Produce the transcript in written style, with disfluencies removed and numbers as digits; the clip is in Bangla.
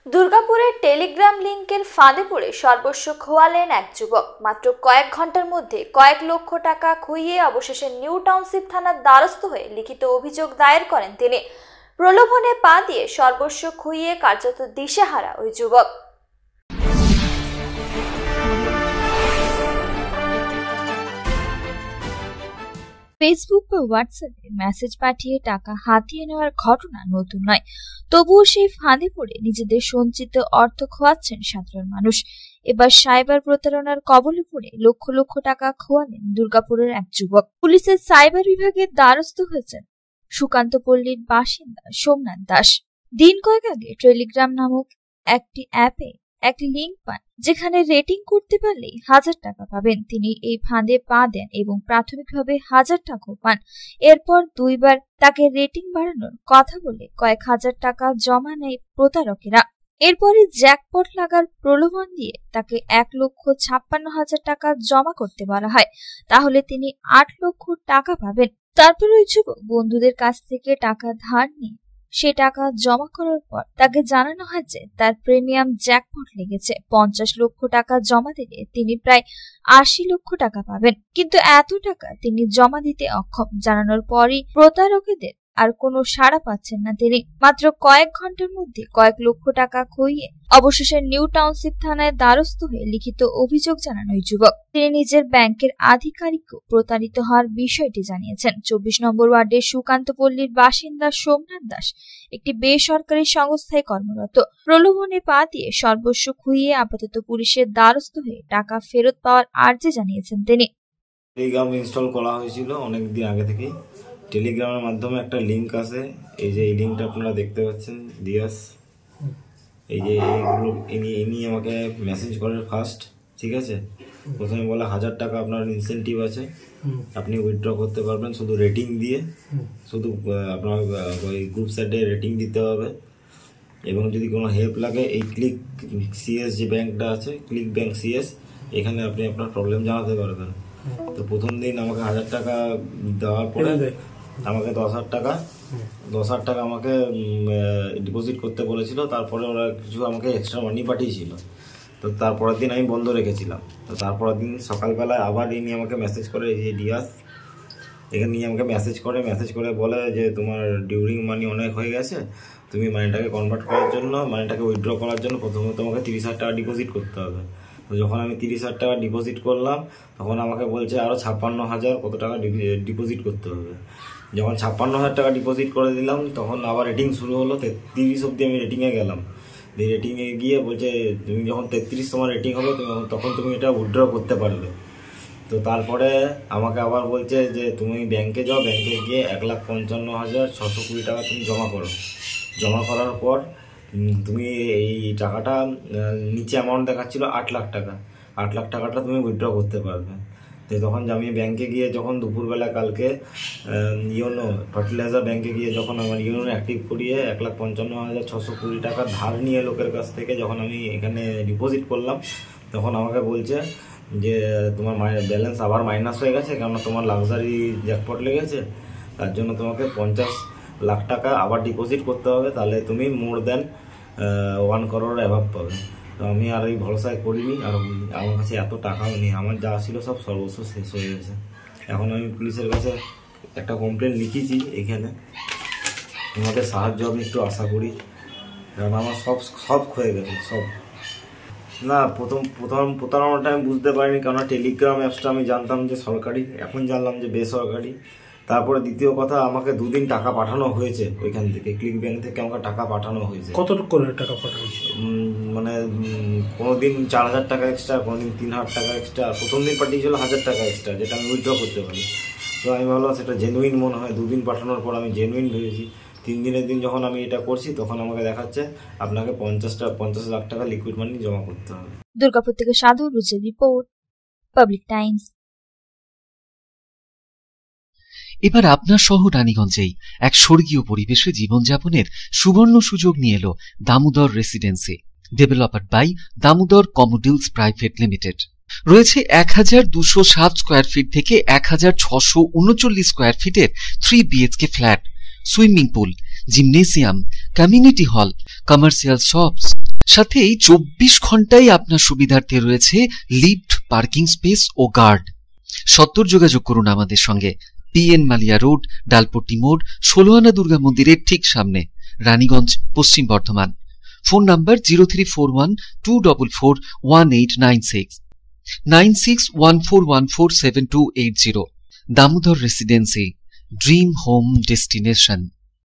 দুর্গাপুরের টেলিগ্রাম লিংকের ফাঁদে পড়ে সর্বস্ব খোয়ালেন এক যুবক। মাত্র কয়েক ঘন্টার মধ্যে কয়েক লক্ষ টাকা খুইয়ে অবশেষে নিউ টাউনশিপ থানার দ্বারস্থ হয়ে লিখিত অভিযোগ দায়ের করেন তিনি। প্রলোভনে পা দিয়ে সর্বস্ব খুইয়ে কার্যত দিশেহারা ওই যুবক। ফেসবুক বা হোয়াটসঅ্যাপে মেসেজ পাঠিয়ে টাকা হাতিয়ে নেওয়ার ঘটনা নতুন নয়, তবুও সেই ফাঁদে পড়ে নিজেদের সঞ্চিত অর্থ খোয়াচ্ছেন সাধারণ মানুষ। এবার সাইবার প্রতারণার কবলে পড়ে লক্ষ লক্ষ টাকা খোয়ালেন দুর্গাপুরের এক যুবক। পুলিশের সাইবার বিভাগের দ্বারস্থ হয়েছেন সুকান্তপল্লীর বাসিন্দা সোমনাথ দাস। দিন কয়েক আগে টেলিগ্রাম নামক একটি অ্যাপে একটি লিঙ্ক পান, যেখানে রেটিং করতে পারলেই 1000 টাকা পাবেন। তিনি এই ফাঁদে পা দেন এবং প্রাথমিকভাবে 1000 টাকাও পান। এরপর দুইবার তাকে রেটিং বাড়ানোর কথা বলে কয়েক হাজার টাকা জমা নেয় প্রতারকেরা। এরপরে জ্যাকপট লাগার প্রলোভন দিয়ে তাকে 1,56,000 টাকা জমা করতে বলা হয়, তাহলে তিনি 8 লক্ষ টাকা পাবেন। তারপর ওই যুবক বন্ধুদের কাছ থেকে টাকা ধার নিয়ে সে টাকা জমা করার পর তাকে জানানো হয় যে তার প্রিমিয়াম জ্যাকপট লেগেছে। 50 লক্ষ টাকা জমা দিলে তিনি প্রায় 80 লক্ষ টাকা পাবেন, কিন্তু এত টাকা তিনি জমা দিতে অক্ষম। জানানোর পরই প্রতারকদের আর কোনো সাড়া পাচ্ছেন না তিনি। মাত্র কয়েক ঘন্টার মধ্যে কয়েক লক্ষ টাকা খুইয়ে অবশেষে নিউ টাউনশিপ থানায় দ্বারস্থ হয়ে লিখিত অভিযোগ জানান ওই যুবক। তিনি নিজের ব্যাংকের আধিকারিককে প্রতারিত হওয়ার বিষয়টি জানিয়েছেন। 24 নম্বর ওয়ার্ডের সুকান্তপল্লীর বাসিন্দা সোমনাথ দাস একটি বেসরকারি সংস্থায় কর্মরত। প্রলোভনে পা দিয়ে সর্বস্ব খুইয়ে আপাতত পুলিশের দ্বারস্থ হয়ে টাকা ফেরত পাওয়ার আর্জি জানিয়েছেন তিনি। টেলিগ্রাম ইনস্টল করা হয়েছিল অনেকদিন আগে থেকেই। টেলিগ্রামের মাধ্যমে একটা লিঙ্ক আছে, এই যে এই লিঙ্কটা আপনারা দেখতে পাচ্ছেন, দিয়াস। এই যে এইগুলো ইনি আমাকে মেসেজ করেন ফার্স্ট, ঠিক আছে। প্রথমে বলে 1000 টাকা আপনার ইনসেন্টিভ আছে, আপনি উইথড্র করতে পারবেন শুধু রেটিং দিয়ে। শুধু আপনার ওই গ্রুপ সাইডে রেটিং দিতে হবে, এবং যদি কোনো হেল্প লাগে এই ক্লিক সিএস যে ব্যাংকটা আছে, ক্লিক ব্যাংক সিএস, এখানে আপনি আপনার প্রবলেম জানাতে পারবেন। তো প্রথম দিন আমাকে 1000 টাকা দেওয়ার পরে আমাকে 10,000 টাকা আমাকে ডিপোজিট করতে বলেছিল। তারপরে ওরা কিছু আমাকে এক্সট্রা মানি পাঠিয়েছিল। তো তারপরের দিন আমি বন্ধ রেখেছিলাম। তো তারপরের দিন সকালবেলায় আবার ইনি আমাকে মেসেজ করে, এই যে ডিয়াস, এখানে নিয়ে আমাকে মেসেজ করে বলে যে তোমার ডিউরিং মানি অনেক হয়ে গেছে, তুমি মানিটাকে কনভার্ট করার জন্য, মানিটাকে উইথড্র করার জন্য প্রথমে তোমাকে 30,000 টাকা ডিপোজিট করতে হবে। তো যখন আমি 30,000 টাকা ডিপোজিট করলাম, তখন আমাকে বলছে আরও 56,000 কত টাকা ডিপোজিট করতে হবে। যখন 56,000 টাকা ডিপোজিট করে দিলাম, তখন আবার রেটিং শুরু হলো। 33 অবধি আমি রেটিংয়ে গেলাম। রেটিংয়ে গিয়ে বলছে তুমি যখন 33 তোমার রেটিং হবে তখন তুমি এটা উইথড্র করতে পারবে। তো তারপরে আমাকে আবার বলছে যে তুমি ব্যাংকে যাও, ব্যাংকে গিয়ে 1,55,620 টাকা তুমি জমা করো। জমা করার পর তুমি এই টাকাটা নিচে অ্যামাউন্ট দেখাচ্ছিল 8 লাখ টাকা, 8 লাখ টাকাটা তুমি উইথড্র করতে পারবে। তো তখন আমি ব্যাংকে গিয়ে যখন দুপুরবেলা কালকে ইওনো ফার্টিলাইজার ব্যাংকে গিয়ে যখন আমার ইওনো অ্যাক্টিভ করিয়ে 1,55,620 টাকা ধার নিয়ে লোকের কাছ থেকে যখন আমি এখানে ডিপোজিট করলাম, তখন আমাকে বলছে যে তোমার ব্যালেন্স আবার মাইনাস হয়ে গেছে, কেননা তোমার লাক্সারি জ্যাকপট লেগেছে, তার জন্য তোমাকে 50 লাখ টাকা আবার ডিপোজিট করতে হবে, তাহলে তুমি মোর দেন 1 crore অ্যাভাব পাবে। তো আমি আর এই ভরসায় করিনি, আর আমার কাছে এত টাকাও নেই, আমার যা ছিল সব সর্বস্ব শেষ হয়ে গেছে। এখন আমি পুলিশের কাছে একটা কমপ্লেন লিখেছি, এখানে আমাদের সাহায্য আমি একটু আশা করি, কারণ আমার সব ক্ষয়ে গেছে সব। না, প্রথম প্রতারণাটা আমি বুঝতে পারিনি, কেননা টেলিগ্রাম অ্যাপসটা আমি জানতাম যে সরকারি, এখন জানলাম যে বেসরকারি। তারপরে দ্বিতীয় কথা, আমাকে 2 দিন টাকা পাঠানো হয়েছে ওইখান থেকে, ক্লিক ব্যাংক থেকে আমাকে টাকা পাঠানো হয়েছে। কতটুকু করে টাকা পাঠানো হয়েছে? মানে কোনোদিন 4,000 টাকা এক্সট্রা, কোনোদিন 3,000 টাকা এক্সট্রা। প্রথম দিন পাঠিয়েছিল 1,000 টাকা এক্সট্রা, যেটা আমি উইথড্র করতে পারি। তো আমি ভাবলাম সেটা জেনুইন মনে হয়। 2 দিন পাঠানোর পর আমি জেনুইন ভেবেছি। 3 দিনের দিন যখন আমি এটা করছি, তখন আমাকে দেখাচ্ছে আপনাকে 50 লাখ টাকা লিকুইড মানি জমা করতে হবে। দুর্গাপুর থেকে সাধু রুজের রিপোর্ট, পাবলিক টাইমস। এবার আপনার শহর রানীগঞ্জেই এক স্বর্গীয় পরিবেশে জীবনযাপনের সুবর্ণ সুযোগ নিয়ে এলো Damodar residency, developer by Damodar কমোডিলস প্রাইভেট লিমিটেড। রয়েছে 1,207 স্কোয়ার ফিট থেকে 1,639 স্কোয়ার ফিটের 3 BHK flat, swimming pool, gymnasium, community hall, commercial shops, সাথেই 24 ঘন্টাই আপনার সুবিধার্থে রয়েছে লিফট, পার্কিং স্পেস ও গার্ড। সত্বর যোগাযোগ করুন আমাদের সঙ্গে। PN মালিয়া রোড, ডালপট্টি মোড়, 16 আনা দুর্গা মন্দিরের ঠিক সামনে, রানীগঞ্জ, পশ্চিম Bardhaman. Phone number 0341244186, 9614147280। Damodar residency, dream home destination.